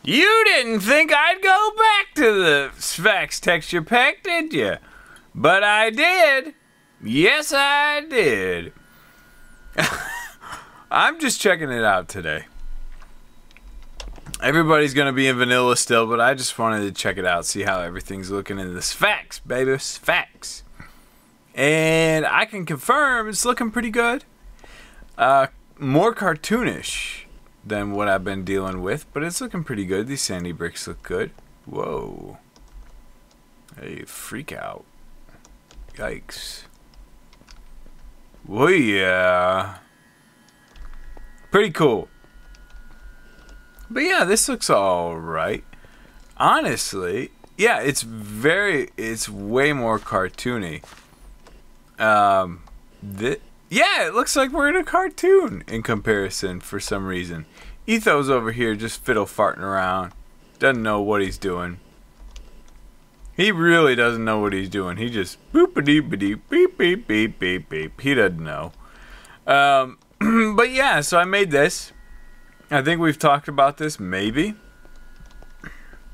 You didn't think I'd go back to the Sphax texture pack, did you? But I did. Yes, I did. I'm just checking it out today. Everybody's going to be in vanilla still, but I just wanted to check it out, see how everything's looking in the Sphax, baby. Sphax. And I can confirm it's looking pretty good. More cartoonish than what I've been dealing with, but it's looking pretty good. These sandy bricks look good. Whoa. Hey, freak out. Yikes. Whoa, yeah. Pretty cool. But yeah, this looks alright. Honestly, yeah, it's way more cartoony. Yeah, it looks like we're in a cartoon in comparison for some reason. Etho's over here just fiddle farting around. Doesn't know what he's doing. He really doesn't know what he's doing. He just boop-a-dee-ba-dee, beep, beep, beep, beep, beep. He doesn't know. But yeah, so I made this. I think we've talked about this, maybe.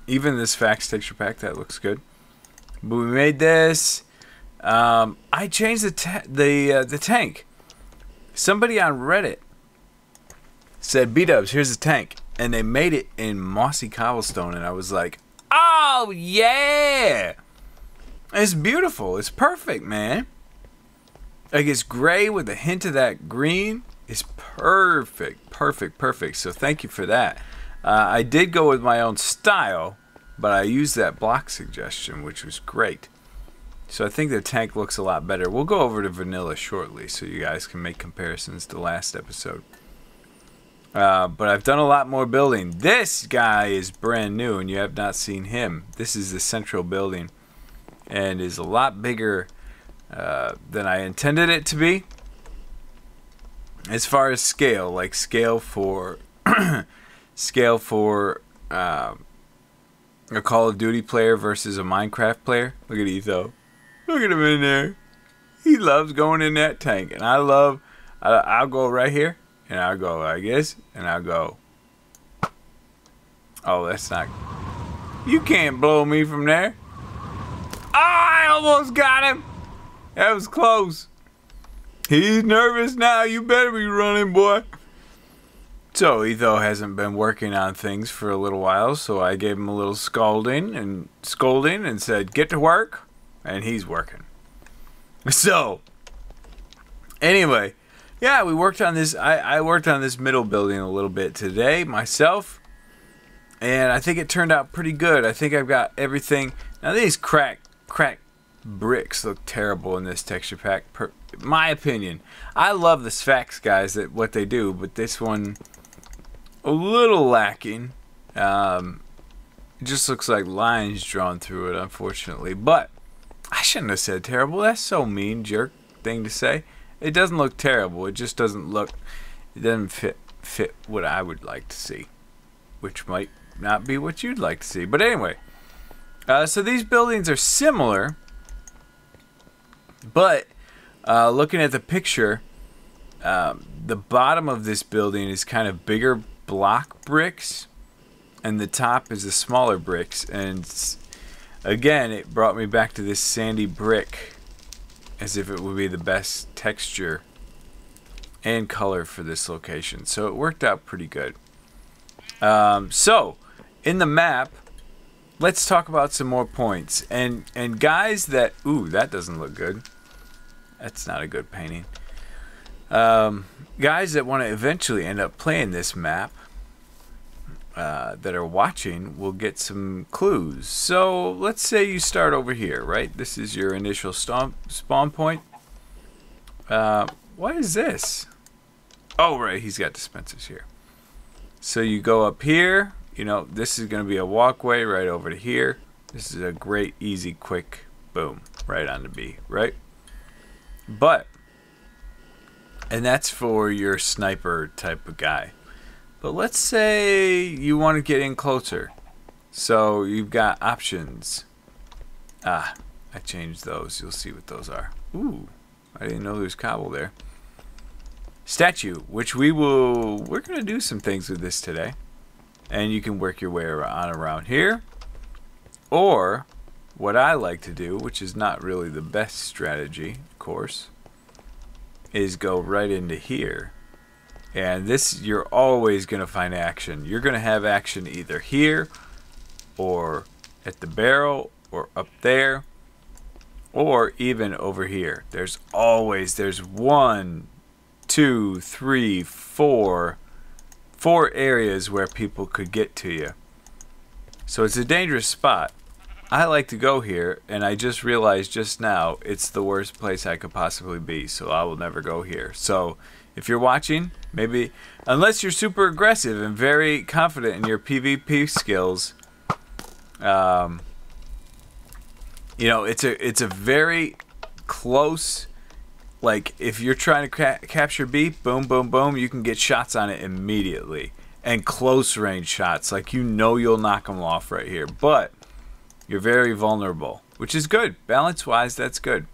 Even this Sphax texture pack, that looks good. But we made this. I changed the tank. Somebody on Reddit said, B-dubs, here's the tank. And they made it in mossy cobblestone. And I was like, oh, yeah. It's beautiful. It's perfect, man. Like, it's gray with a hint of that green. It's perfect. Perfect, perfect. So thank you for that. I did go with my own style, but I used that block suggestion, which was great. So I think the tank looks a lot better. We'll go over to vanilla shortly so you guys can make comparisons to last episode. But I've done a lot more building. This guy is brand new and you have not seen him. This is the central building and is a lot bigger than I intended it to be. As far as scale, like scale for a Call of Duty player versus a Minecraft player. Look at Etho. Look at him in there. He loves going in that tank. And I'll go right here. And I'll go like this. And I'll go. Oh, that's not. You can't blow me from there. Oh, I almost got him. That was close. He's nervous now. You better be running, boy. So Etho hasn't been working on things for a little while. So I gave him a little scolding and said, get to work. And he's working. So, anyway, yeah, we worked on this. I worked on this middle building a little bit today myself. And I think it turned out pretty good. I think I've got everything. Now, these cracked bricks look terrible in this texture pack. My opinion. I love the Sphax guys, what they do. But this one, a little lacking. It just looks like lines drawn through it, unfortunately. But I shouldn't have said terrible. That's so mean, jerk thing to say. It doesn't look terrible. It just doesn't look. It doesn't fit what I would like to see, which might not be what you'd like to see. But anyway, so these buildings are similar, but looking at the picture, the bottom of this building is kind of bigger block bricks, and the top is the smaller bricks. And again, it brought me back to this sandy brick as if it would be the best texture and color for this location. So it worked out pretty good. So in the map, let's talk about some more points. And guys that... Ooh, that doesn't look good. That's not a good painting. Guys that want to eventually end up playing this map, that are watching, will get some clues. So let's say you start over here, right? This is your initial spawn point. What is this? Oh, right, he's got dispensers here. So you go up here. You know, this is going to be a walkway right over to here. This is a great, easy, quick, boom, right on the B, right? But, and that's for your sniper type of guy. But let's say you want to get in closer. So you've got options. I changed those. You'll see what those are. Ooh, I didn't know there was cobble there. Statue, which we're going to do some things with this today. And you can work your way around here. Or, what I like to do, which is not really the best strategy, of course, is go right into here. And this, you're always going to find action. You're going to have action either here, or at the barrel, or up there, or even over here. There's 1, 2, 3, 4 areas where people could get to you. So it's a dangerous spot. I like to go here, and I just realized just now it's the worst place I could possibly be, so I will never go here. So if you're watching, maybe, unless you're super aggressive and very confident in your PvP skills, you know, it's a very close, like if you're trying to capture B, boom, boom, boom, you can get shots on it immediately. And close range shots, like you know you'll knock them off right here. But you're very vulnerable, which is good. Balance-wise, that's good.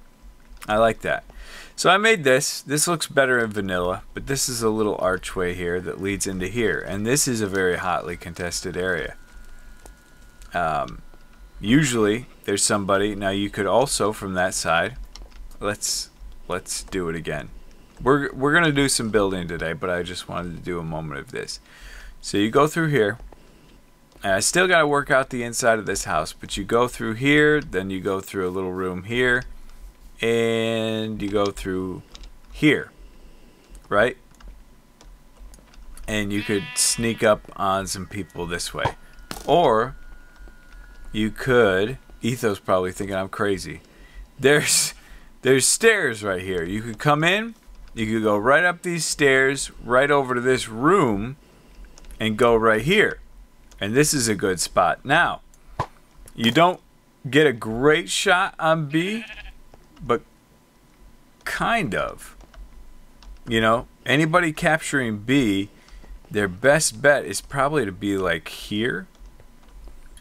I like that. So I made this. This looks better in vanilla, but this is a little archway here that leads into here. And this is a very hotly contested area. Usually, there's somebody. Now, you could also, from that side, let's do it again. We're going to do some building today, but I just wanted to do a moment of this. So you go through here. And I still got to work out the inside of this house, but you go through here, then you go through a little room here, and you go through here, right? And you could sneak up on some people this way. Or you could, Etho's probably thinking I'm crazy. There's stairs right here. You could come in, you could go right up these stairs, right over to this room, and go right here. And this is a good spot. Now, you don't get a great shot on B, but kind of. You know, anybody capturing B, their best bet is probably to be like here,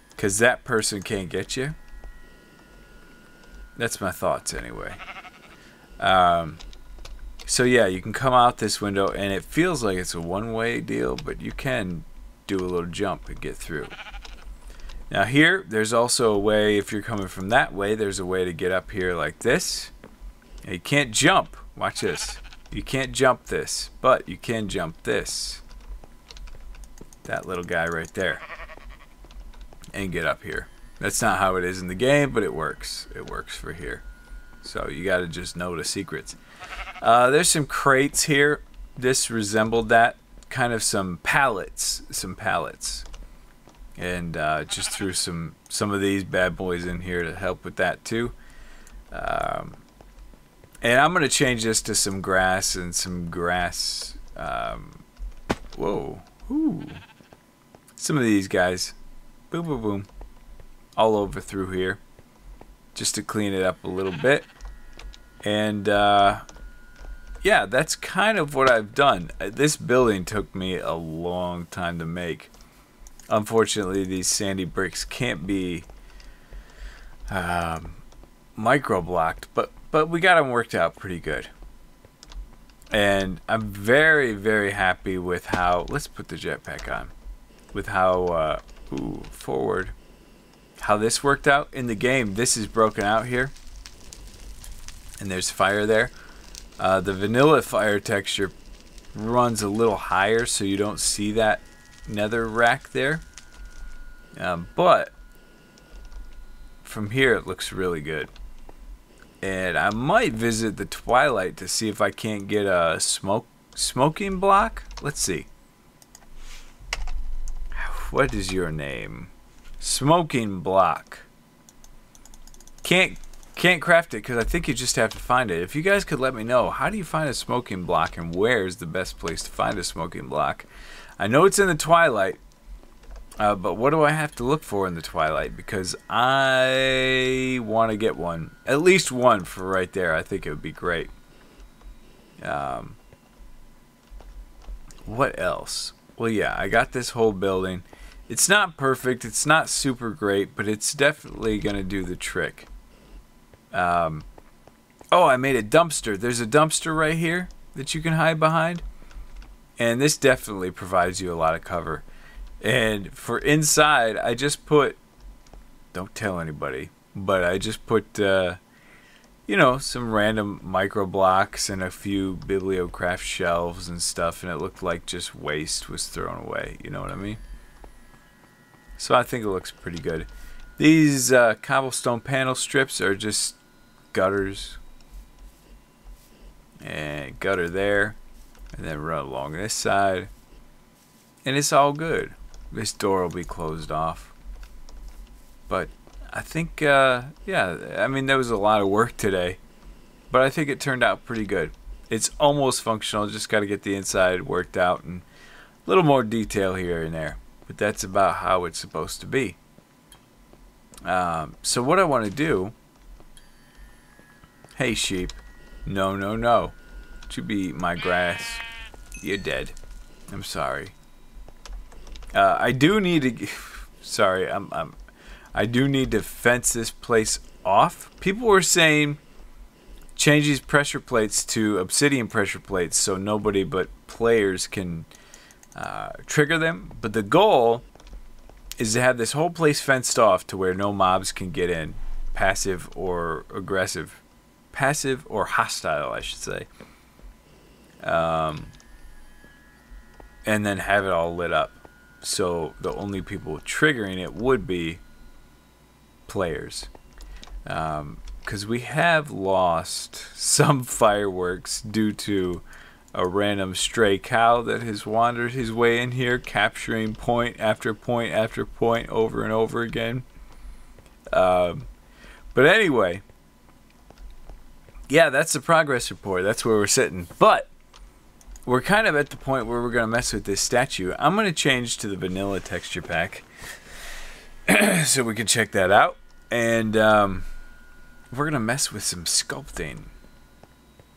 because that person can't get you. That's my thoughts anyway. So yeah, you can come out this window, and it feels like it's a one-way deal, but you can do a little jump and get through. Now here, there's also a way, if you're coming from that way, there's a way to get up here like this. And you can't jump. Watch this. You can't jump this, but you can jump this. That little guy right there. And get up here. That's not how it is in the game, but it works. It works for here. So you got to just know the secrets. There's some crates here. This resembled that. Kind of some pallets. And just threw some of these bad boys in here to help with that too. And I'm going to change this to some grass and some grass. Whoa. Ooh. Some of these guys. Boom, boom, boom. All over through here. Just to clean it up a little bit. And yeah, that's kind of what I've done. This building took me a long time to make. Unfortunately, these sandy bricks can't be micro-blocked, but we got them worked out pretty good. And I'm very, very happy with how... Let's put the jetpack on. With how... forward. How this worked out in the game. This is broken out here. And there's fire there. The vanilla fire texture runs a little higher, so you don't see that nether rack there. But from here it looks really good. And I might visit the Twilight to see if I can't get a smoking block. Let's see. What is your name? Smoking block. Can't craft it because I think you just have to find it. If you guys could let me know, how do you find a smoking block and where is the best place to find a smoking block? I know it's in the Twilight, but what do I have to look for in the Twilight? Because I want to get one. At least one for right there. I think it would be great. What else? Well, yeah, I got this whole building. It's not perfect. It's not super great, but it's definitely going to do the trick. Oh, I made a dumpster. There's a dumpster right here that you can hide behind. And this definitely provides you a lot of cover. And for inside, I just put, don't tell anybody, but I just put, you know, some random micro blocks and a few bibliocraft shelves and stuff, and it looked like just waste was thrown away. You know what I mean? So I think it looks pretty good. These cobblestone panel strips are just gutters. And gutter there. And then run along this side. And it's all good. This door will be closed off. But I think, yeah, I mean, there was a lot of work today. But I think it turned out pretty good. It's almost functional. Just got to get the inside worked out. And a little more detail here and there. But that's about how it's supposed to be. So what I want to do... Hey, sheep. No, no, no. Don't you be eating my grass. You're dead. I'm sorry. I do need to... Sorry, I do need to fence this place off. People were saying change these pressure plates to obsidian pressure plates so nobody but players can trigger them. But the goal is to have this whole place fenced off to where no mobs can get in. Passive or aggressive. Passive or hostile, I should say. And then have it all lit up. So the only people triggering it would be players. Because we have lost some fireworks due to a random stray cow that has wandered his way in here, capturing point after point after point over and over again. But anyway, yeah, that's the progress report. That's where we're sitting. But we're kind of at the point where we're going to mess with this statue. I'm going to change to the vanilla texture pack so we can check that out. And we're going to mess with some sculpting.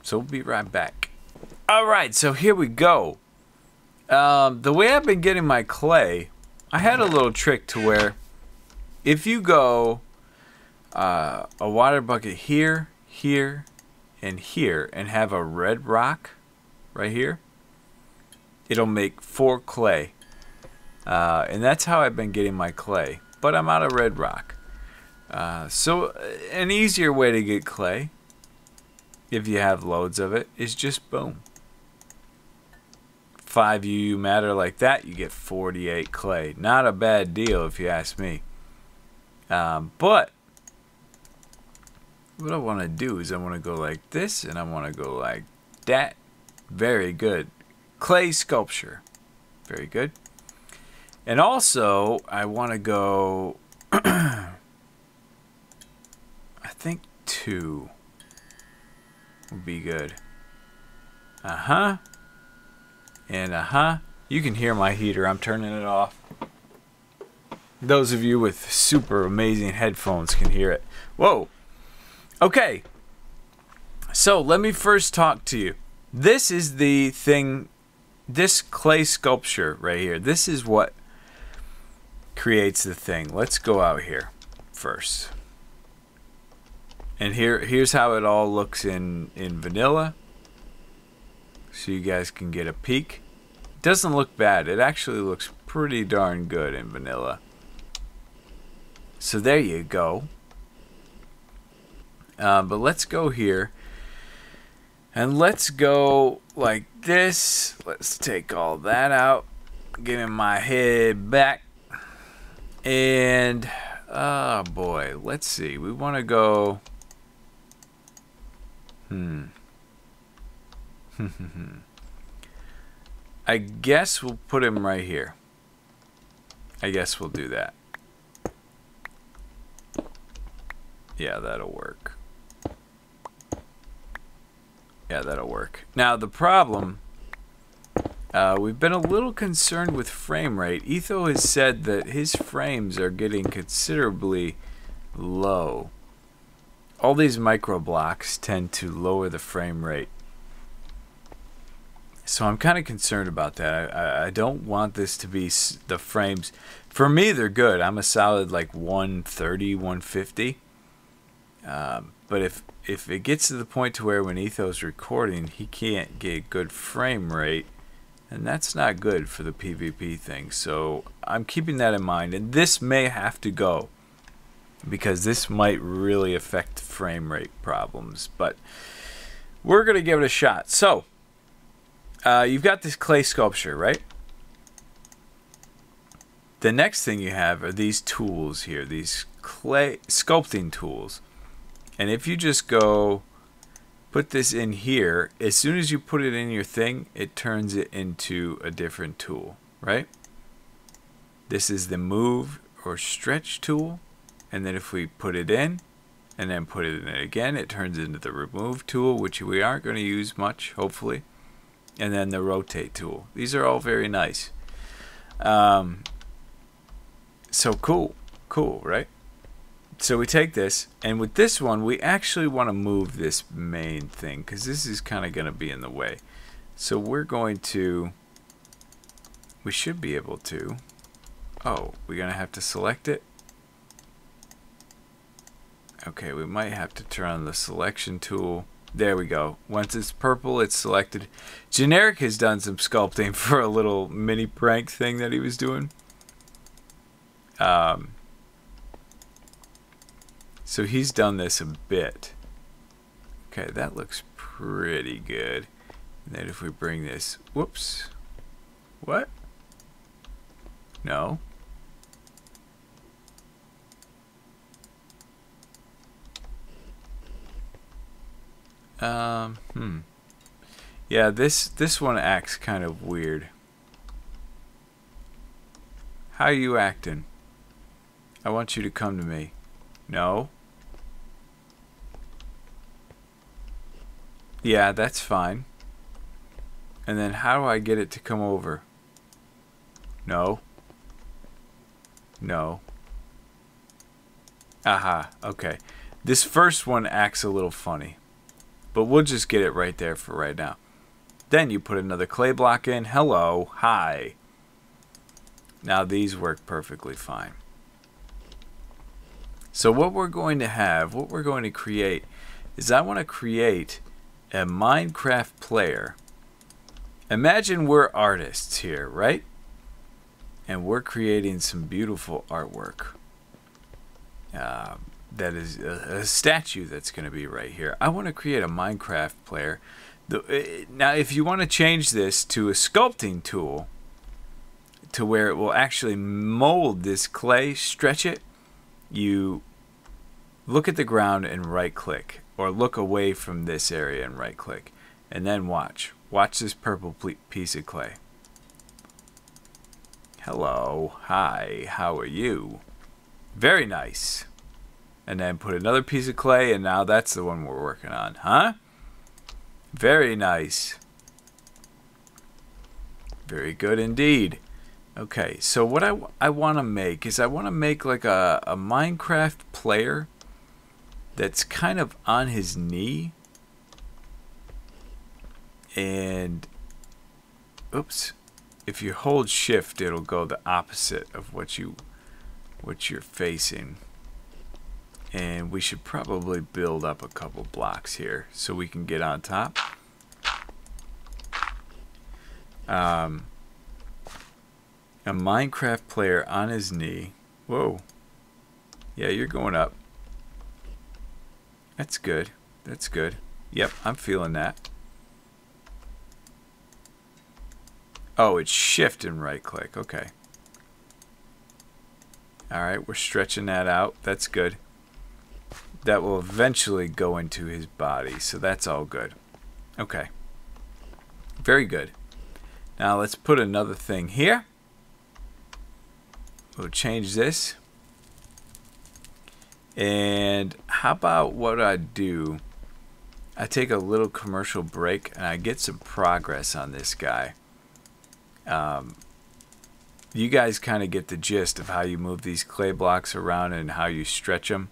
So we'll be right back. Alright, so here we go. The way I've been getting my clay, I had a little trick to where if you go a water bucket here, here, and here, and have a red rock right here, it'll make 4 clay. And that's how I've been getting my clay. But I'm out of red rock. So an easier way to get clay, if you have loads of it, is just boom. 5 UU matter like that, you get 48 clay. Not a bad deal if you ask me. But what I want to do is I want to go like this, and I want to go like that. Very good. Clay sculpture. Very good. And also, I want to go, I think 2 would be good. Uh-huh. And uh-huh. You can hear my heater. I'm turning it off. Those of you with super amazing headphones can hear it. Whoa. Okay. So let me first talk to you. This is the thing, this clay sculpture right here. This is what creates the thing. Let's go out here first. And here's how it all looks in vanilla. So you guys can get a peek. It doesn't look bad. It actually looks pretty darn good in vanilla. So there you go. But let's go here. And let's go like this. Let's take all that out. Getting my head back. And, oh boy, let's see. We want to go... I guess we'll put him right here. I guess we'll do that. Yeah, that'll work. Yeah, that'll work. Now, the problem... we've been a little concerned with frame rate. Etho has said that his frames are getting considerably low. All these micro blocks tend to lower the frame rate. So I'm kind of concerned about that. I don't want this to be the frames. For me, they're good. I'm a solid like 130, 150. But if it gets to the point to where when Etho's recording, he can't get good frame rate, And that's not good for the PvP thing. So I'm keeping that in mind. And this may have to go, because this might really affect frame rate problems. But we're going to give it a shot. So you've got this clay sculpture, right? The next thing you have are these tools here, these clay sculpting tools. And if you just go put this in here, as soon as you put it in your thing, it turns it into a different tool, right? This is the move or stretch tool. And then if we put it in and then put it in again, it turns into the remove tool, which we aren't going to use much, hopefully. And then the rotate tool. These are all very nice. So cool, right? So we take this, and with this one, we actually want to move this main thing, because this is kind of going to be in the way. So we're going to, we should be able to, oh, we're going to have to select it. Okay, we might have to turn on the selection tool. There we go. Once it's purple, it's selected. Generic has done some sculpting for a little mini prank thing that he was doing. So he's done this a bit. Okay, that looks pretty good. And then if we bring this, whoops. What? No. Yeah, this one acts kind of weird. How are you acting? I want you to come to me. No. Yeah, that's fine. And then how do I get it to come over? No. No. Aha, okay. This first one acts a little funny. But we'll just get it right there for right now. Then you put another clay block in. Hello. Hi. Now these work perfectly fine. So what we're going to have, what we're going to create, is I want to create a Minecraft player. Imagine we're artists here, right? And we're creating some beautiful artwork. That is a statue that's going to be right here. I want to create a Minecraft player. Now, if you want to change this to a sculpting tool, to where it will actually mold this clay, stretch it, you look at the ground and right click, or look away from this area and right click, and then watch this purple piece of clay. Hello, hi, how are you? Very nice. And then put another piece of clay, and now that's the one we're working on, huh? Very nice. Very good indeed. Okay, so what I want to make is I want to make like a Minecraft player that's kind of on his knee. And, oops, if you hold shift, it'll go the opposite of what you're facing. And we should probably build up a couple blocks here so we can get on top. A Minecraft player on his knee. Whoa. Yeah, you're going up. That's good. That's good. Yep, I'm feeling that. Oh, it's shift and right click. Okay. Alright, we're stretching that out. That's good. That will eventually go into his body, so that's all good. Okay. Very good. Now let's put another thing here. We'll change this. And how about what I do? I take a little commercial break and I get some progress on this guy. You guys kind of get the gist of how you move these clay blocks around and how you stretch them.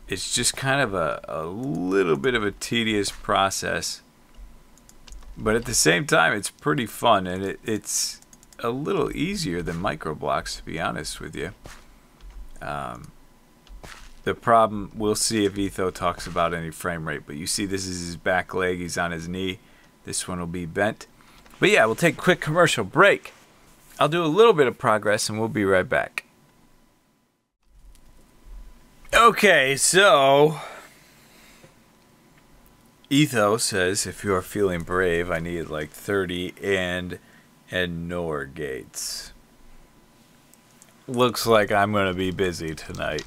It's just kind of a little bit of a tedious process, but at the same time it's pretty fun, and it's a little easier than micro blocks, to be honest with you. The problem, we'll see if Etho talks about any frame rate, but you see this is his back leg, he's on his knee. This one will be bent. But yeah, we'll take a quick commercial break. I'll do a little bit of progress and we'll be right back. Okay, so Etho says if you are feeling brave, I need like 30 and NOR gates. Looks like I'm going to be busy tonight.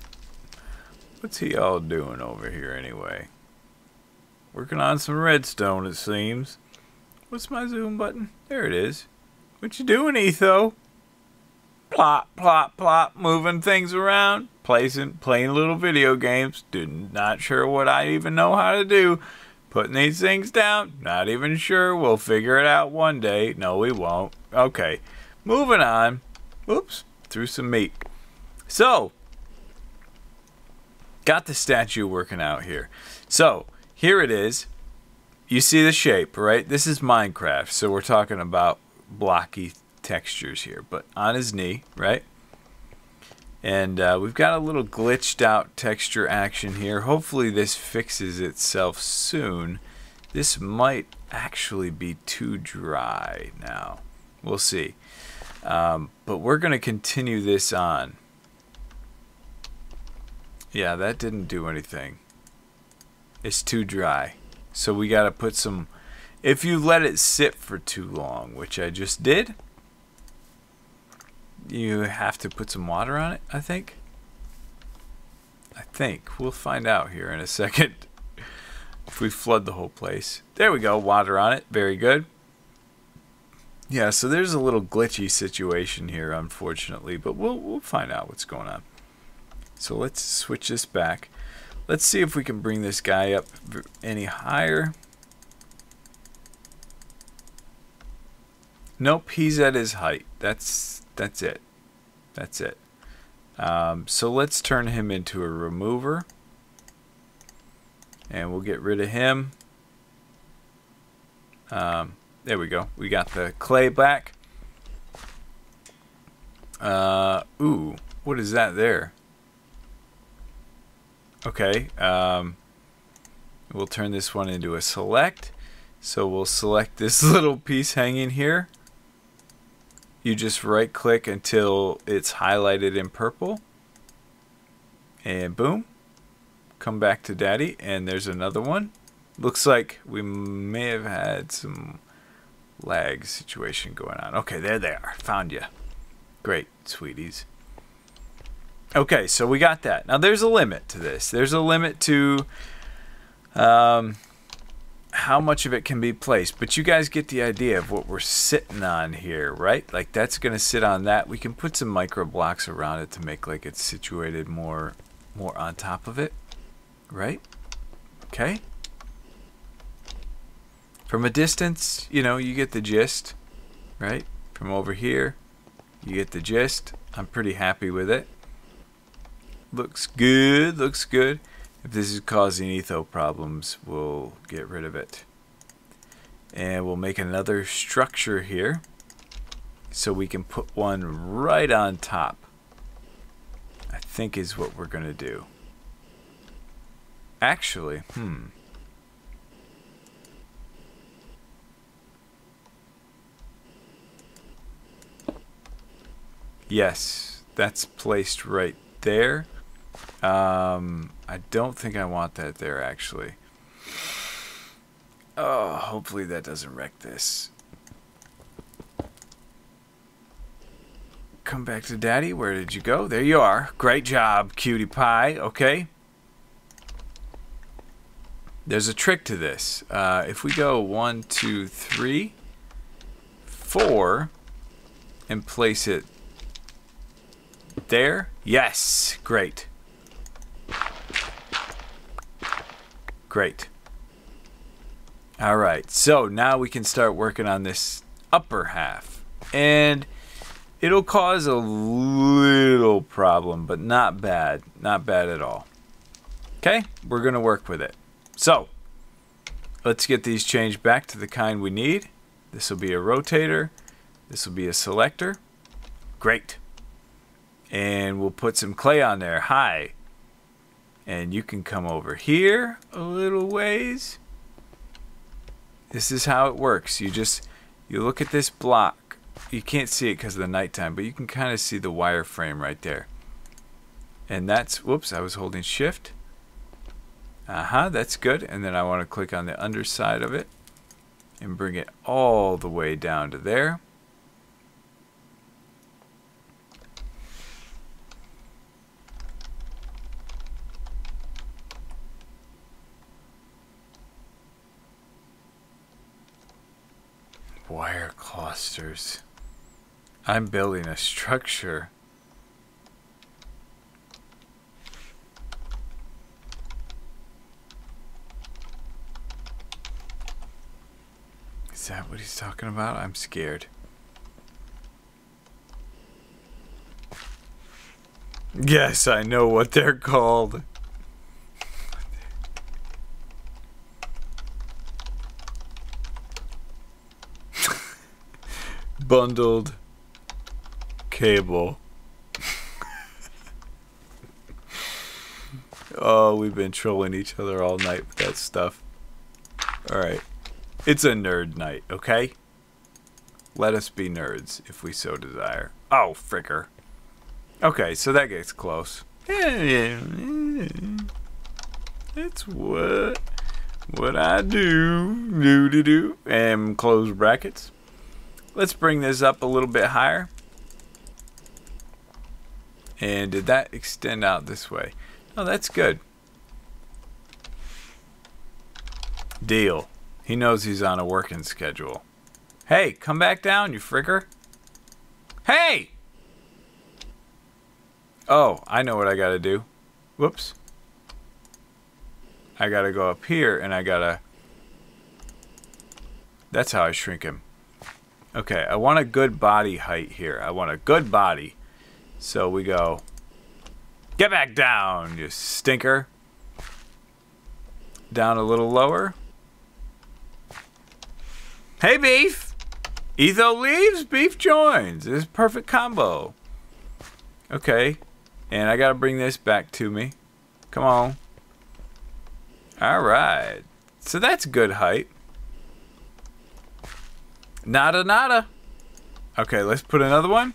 What's he all doing over here anyway? Working on some redstone, it seems. What's my zoom button? There it is. What you doing, Etho? Plop, plop, plop, moving things around. Playing little video games. Not sure what I even know how to do. Putting these things down. Not even sure. We'll figure it out one day. No, we won't. Okay. Moving on. Oops. Threw some meat. So, got the statue working out here. So, here it is. You see the shape, right? This is Minecraft. So, we're talking about blocky textures here. But on his knee, right? And we've got a little glitched out texture action here. Hopefully this fixes itself soon. This might actually be too dry now. We'll see. But we're going to continue this on. Yeah, that didn't do anything. It's too dry. So we got to put some... If you let it sit for too long, which I just did... You have to put some water on it, I think. We'll find out here in a second. If we flood the whole place. There we go, water on it. Very good. Yeah, so there's a little glitchy situation here, unfortunately. But we'll find out what's going on. So let's switch this back. Let's see if we can bring this guy up any higher. Nope, he's at his height. That's it. That's it. So let's turn him into a remover. And we'll get rid of him. There we go. We got the clay back. Ooh, what is that there? Okay. We'll turn this one into a select. So we'll select this little piece hanging here. You just right click until it's highlighted in purple. And boom. Come back to daddy. And there's another one. Looks like we may have had some lag situation going on. Okay, there they are. Found you. Great, sweeties. Okay, so we got that. Now there's a limit to this. There's a limit to how much of it can be placed, but you guys get the idea of what we're sitting on here, right? Like that's going to sit on that. We can put some micro blocks around it to make like it's situated more on top of it, right? Okay. From a distance, you know, you get the gist, right? From over here, you get the gist. I'm pretty happy with it. Looks good, looks good. If this is causing Etho problems, we'll get rid of it. And we'll make another structure here so we can put one right on top. I think is what we're going to do. Actually, yes, that's placed right there. I don't think I want that there, actually. Oh, hopefully that doesn't wreck this. Come back to daddy. Where did you go? There you are. Great job, cutie pie. Okay. There's a trick to this. If we go 1, 2, 3, 4, and place it there. Yes. Great. Great. All right, so now we can start working on this upper half. And it'll cause a little problem, but not bad. Not bad at all. Okay, we're going to work with it. So, let's get these changed back to the kind we need. This will be a rotator. This will be a selector. Great. And we'll put some clay on there. Hi. And you can come over here a little ways. This is how it works. You look at this block. You can't see it because of the nighttime, but you can kind of see the wireframe right there. And that's, whoops, I was holding shift. That's good. And then I want to click on the underside of it and bring it all the way down to there. Wire clusters. I'm building a structure. Is that what he's talking about? I'm scared. Yes, I know what they're called. Bundled cable. Oh, we've been trolling each other all night with that stuff. Alright. It's a nerd night, okay? Let us be nerds if we so desire. Oh, fricker. Okay, so that gets close. It's what I do. And close brackets. Let's bring this up a little bit higher. And did that extend out this way? Oh, that's good. Deal. He knows he's on a working schedule. Hey, come back down, you fricker. Hey! Oh, I know what I gotta do. Whoops. I gotta go up here and I gotta... That's how I shrink him. Okay, I want a good body height here. I want a good body. So we go... Get back down, you stinker. Down a little lower. Hey, Beef! Etho leaves, Beef joins. This is a perfect combo. Okay, and I gotta bring this back to me. Come on. Alright. So that's good height. Nada, nada. Okay, let's put another one.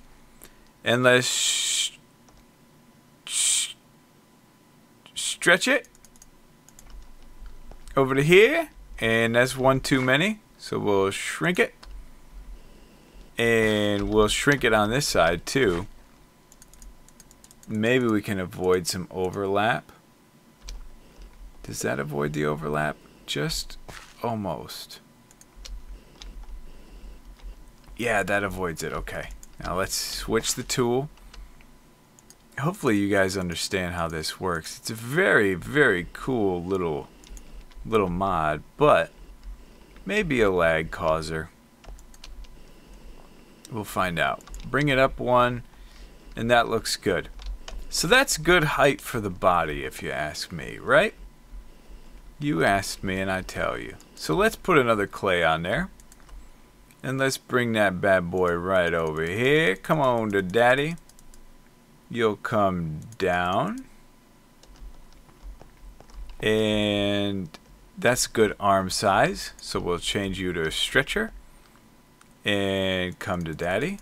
And let's stretch it over to here. And that's one too many. So we'll shrink it. And we'll shrink it on this side too. Maybe we can avoid some overlap. Does that avoid the overlap? Just almost. Yeah, that avoids it. Okay. Now let's switch the tool. Hopefully you guys understand how this works. It's a very, very cool little mod, but maybe a lag causer. We'll find out. Bring it up one, and that looks good. So that's good height for the body, if you ask me, right? You asked me, and I tell you. So let's put another clay on there. And let's bring that bad boy right over here. Come on to daddy. You'll come down. And that's good arm size. So we'll change you to a stretcher. And come to daddy.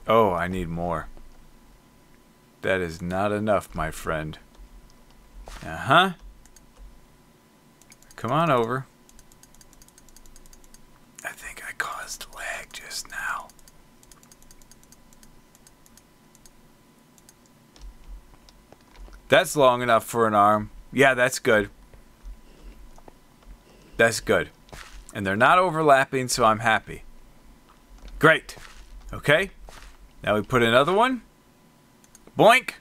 Oh, I need more. That is not enough, my friend. Uh-huh. Come on over. I think I caused lag just now. That's long enough for an arm. Yeah, that's good. That's good. And they're not overlapping, so I'm happy. Great. Okay. Now we put another one. Boink.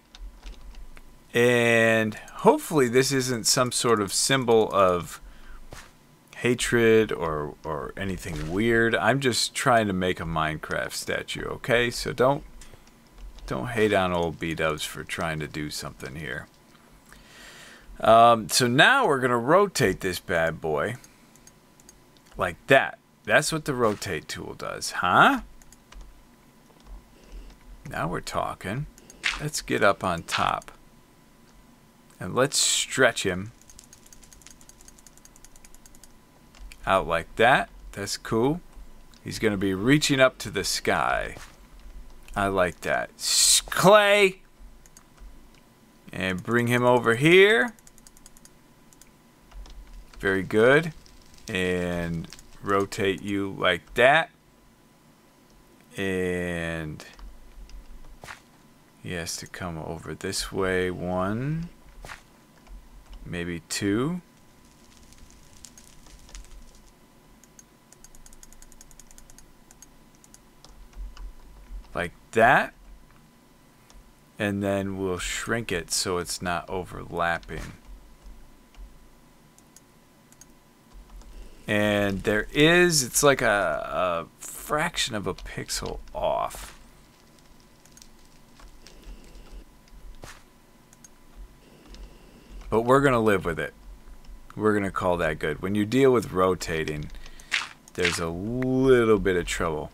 And hopefully this isn't some sort of symbol of hatred or anything weird. I'm just trying to make a Minecraft statue, okay? So don't hate on old B-dubs for trying to do something here. So now we're gonna rotate this bad boy like that. That's what the rotate tool does, huh? Now we're talking. Let's get up on top. And let's stretch him out like that. That's cool. He's going to be reaching up to the sky. I like that. Clay! And bring him over here. Very good. And rotate you like that. And he has to come over this way. 1, maybe 2. Like that. And then we'll shrink it so it's not overlapping. And there is, it's like a fraction of a pixel off. But we're going to live with it. We're going to call that good. When you deal with rotating, there's a little bit of trouble.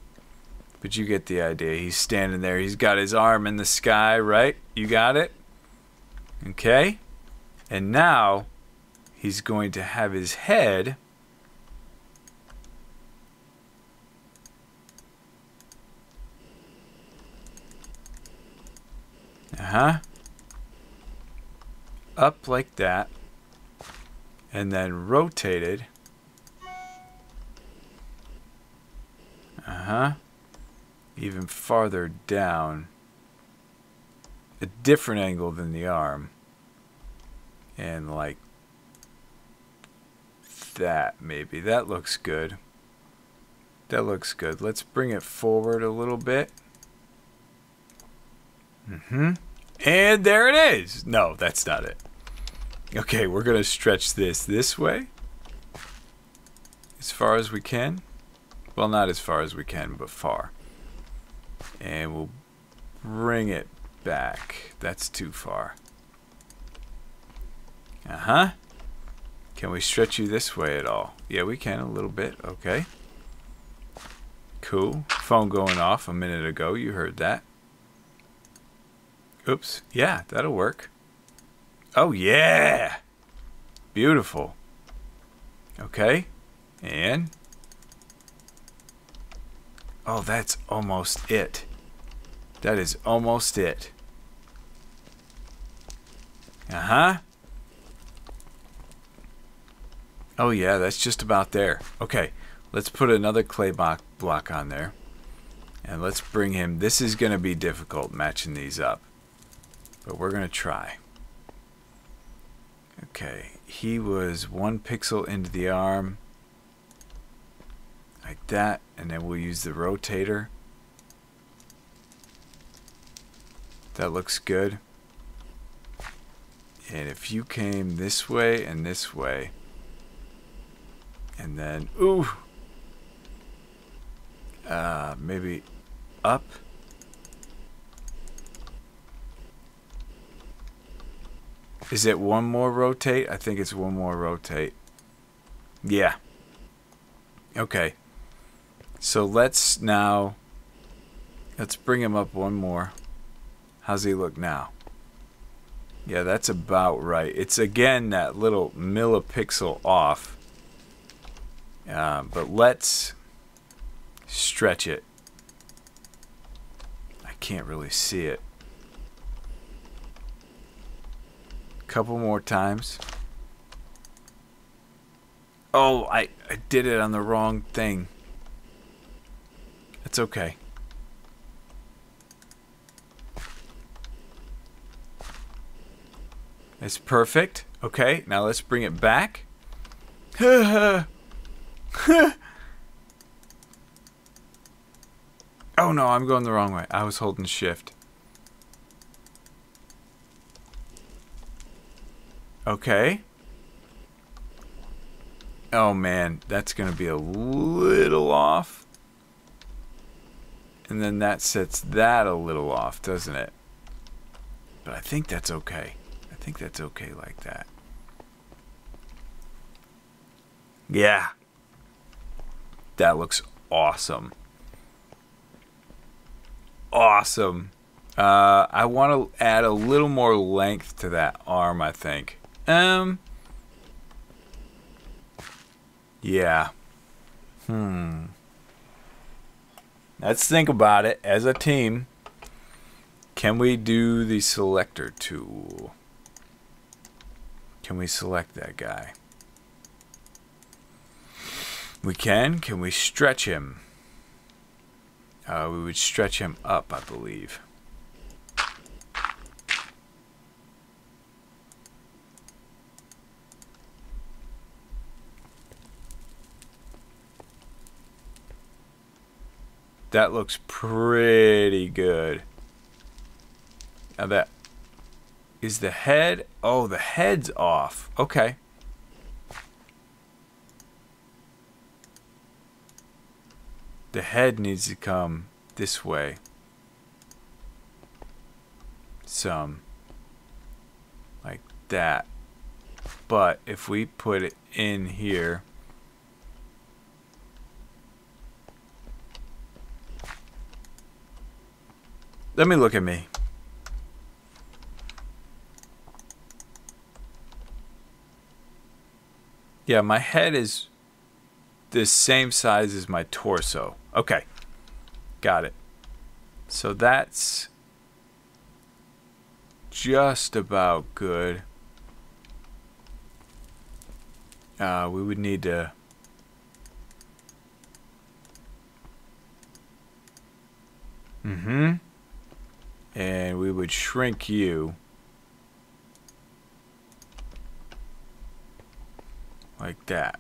But you get the idea. He's standing there. He's got his arm in the sky, right? You got it? Okay. And now he's going to have his head up like that, and then rotated even farther down, a different angle than the arm, and like that. Maybe that looks good. That looks good. Let's bring it forward a little bit. And there it is. No, that's not it. Okay, we're going to stretch this way as far as we can. Well, not as far as we can, but far. And we'll bring it back. That's too far. Can we stretch you this way at all? Yeah, we can a little bit. Okay. Cool. Phone going off a minute ago. You heard that. Oops. Yeah, that'll work. Oh, yeah. Beautiful. Okay. And. Oh, that's almost it. That is almost it. Oh, yeah, that's just about there. Okay. Let's put another clay block on there. And let's bring him. This is going to be difficult matching these up. But we're going to try. Okay, he was 1 pixel into the arm. Like that. And then we'll use the rotator. That looks good. And if you came this way and this way. And then, ooh. Maybe up. Is it one more rotate? I think it's one more rotate. Yeah. Okay. So let's bring him up one more. How's he look now? Yeah, that's about right. It's again that little millipixel off. But let's stretch it. I can't really see it. Couple more times. Oh, I did it on the wrong thing. It's okay. It's perfect. Okay, now let's bring it back. Oh no, I'm going the wrong way. I was holding shift. Okay. Oh man, that's going to be a little off. And then that sets that a little off, doesn't it? But I think that's okay. I think that's okay like that. Yeah. That looks awesome. Awesome. I want to add a little more length to that arm, I think. Yeah. Let's think about it as a team. Can we do the selector tool? Can we select that guy? We can. Can we stretch him? We would stretch him up, I believe. That looks pretty good. Now that is the head. Oh, the head's off. Okay. The head needs to come this way. Some. Like that. But if we put it in here. Let me look at me. Yeah, my head is the same size as my torso. Okay. Got it. So that's just about good. We would need to... And we would shrink you. Like that.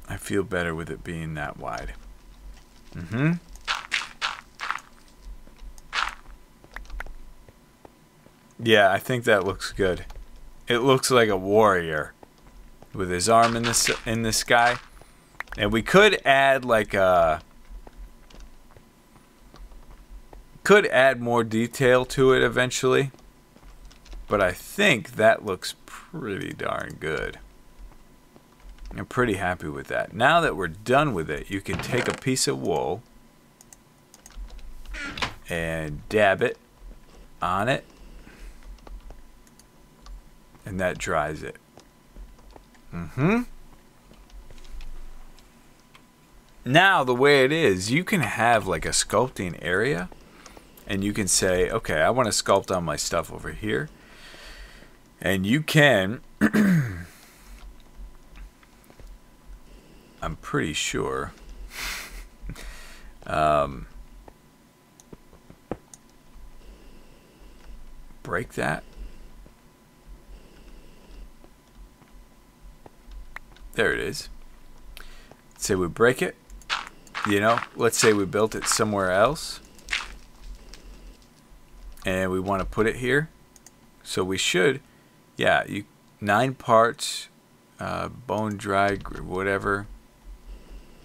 I feel better with it being that wide. Yeah, I think that looks good. It looks like a warrior with his arm in the sky. And we could add like a... Could add more detail to it eventually. But I think that looks pretty darn good. I'm pretty happy with that. Now that we're done with it, you can take a piece of wool and dab it on it. And that dries it. Now, the way it is, you can have like a sculpting area. And you can say, okay, I want to sculpt on my stuff over here. And you can, I'm pretty sure, break that. There it is. Say we break it. You know, let's say we built it somewhere else. And we want to put it here. So we should, yeah, 9 parts, bone dry, whatever,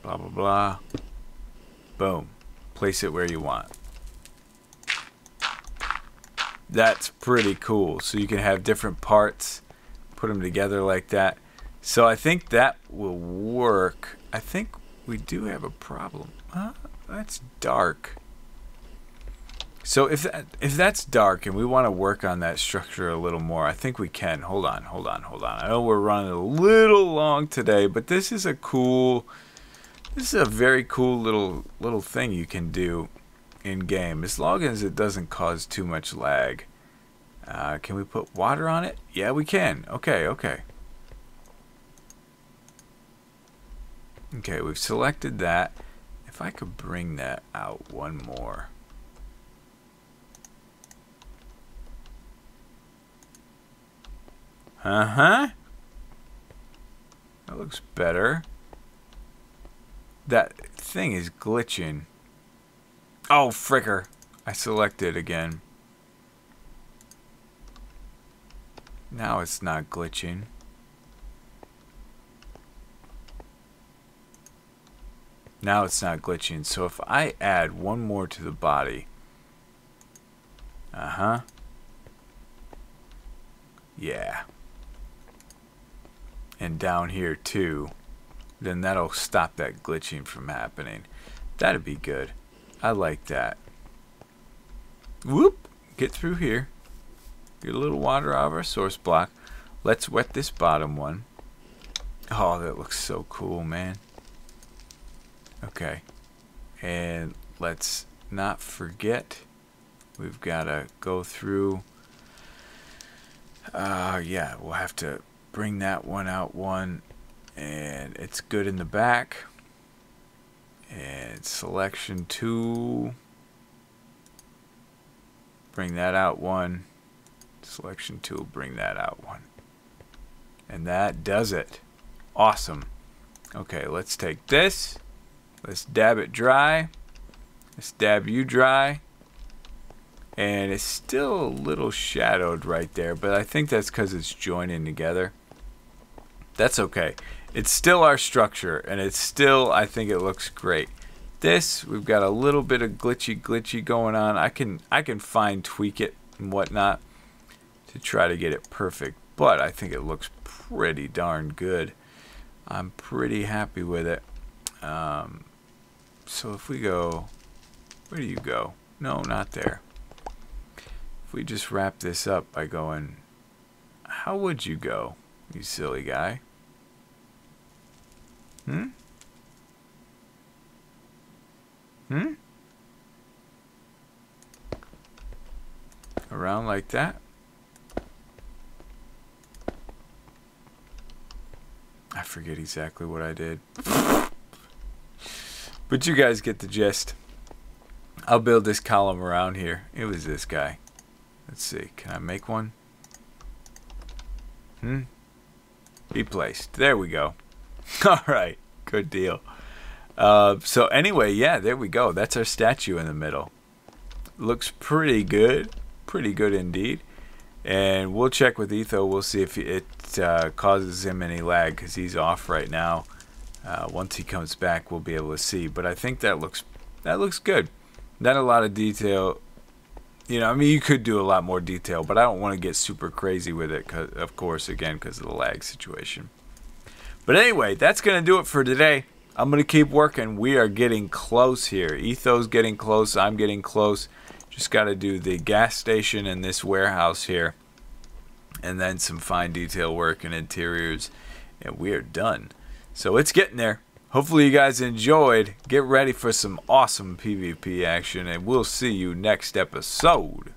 blah, blah, blah. Boom. Place it where you want. That's pretty cool. So you can have different parts, put them together like that. So I think that will work. I think we do have a problem. That's dark. So if that's dark and we want to work on that structure a little more, I think we can. Hold on. I know we're running a little long today, but this is a very cool little thing you can do in game, as long as it doesn't cause too much lag. Can we put water on it? Yeah, we can. Okay. Okay, we've selected that. If I could bring that out one more. That looks better. That thing is glitching. Oh, fricker. I selected again. Now it's not glitching. Now it's not glitching. So if I add one more to the body. Yeah. And down here too, then that'll stop that glitching from happening. That'd be good. I like that. Whoop! Get through here. Get a little water out of our source block. Let's wet this bottom one. Oh, that looks so cool, man. Okay. And let's not forget, we've got to go through. Yeah, we'll have to bring that one out one. And it's good in the back. And selection 2. Bring that out one. Selection 2, bring that out one. And that does it. Awesome. Okay, let's take this. Let's dab it dry. Let's dab you dry. And it's still a little shadowed right there, but I think that's because it's joining together. That's okay. It's still our structure, and it's still, I think it looks great. This, we've got a little bit of glitchy going on. I can fine tweak it and whatnot to try to get it perfect, but I think it looks pretty darn good. I'm pretty happy with it. So if we go, where do you go? No, not there. If we just wrap this up by going, how would you go, you silly guy? Around like that? I forget exactly what I did. But you guys get the gist. I'll build this column around here. It was this guy. Let's see. Can I make one? Be placed. There we go. All right. Good deal. So anyway, yeah, there we go. That's our statue in the middle. Looks pretty good. Pretty good indeed. And we'll check with Etho. We'll see if it causes him any lag, because he's off right now. Once he comes back, we'll be able to see. But I think that looks good. Not a lot of detail. You know, I mean, you could do a lot more detail, but I don't want to get super crazy with it, of course, again, because of the lag situation. But anyway, that's going to do it for today. I'm going to keep working. We are getting close here. Etho's getting close. I'm getting close. Just got to do the gas station and this warehouse here. And then some fine detail work and interiors. And we are done. So it's getting there. Hopefully you guys enjoyed. Get ready for some awesome PvP action. And we'll see you next episode.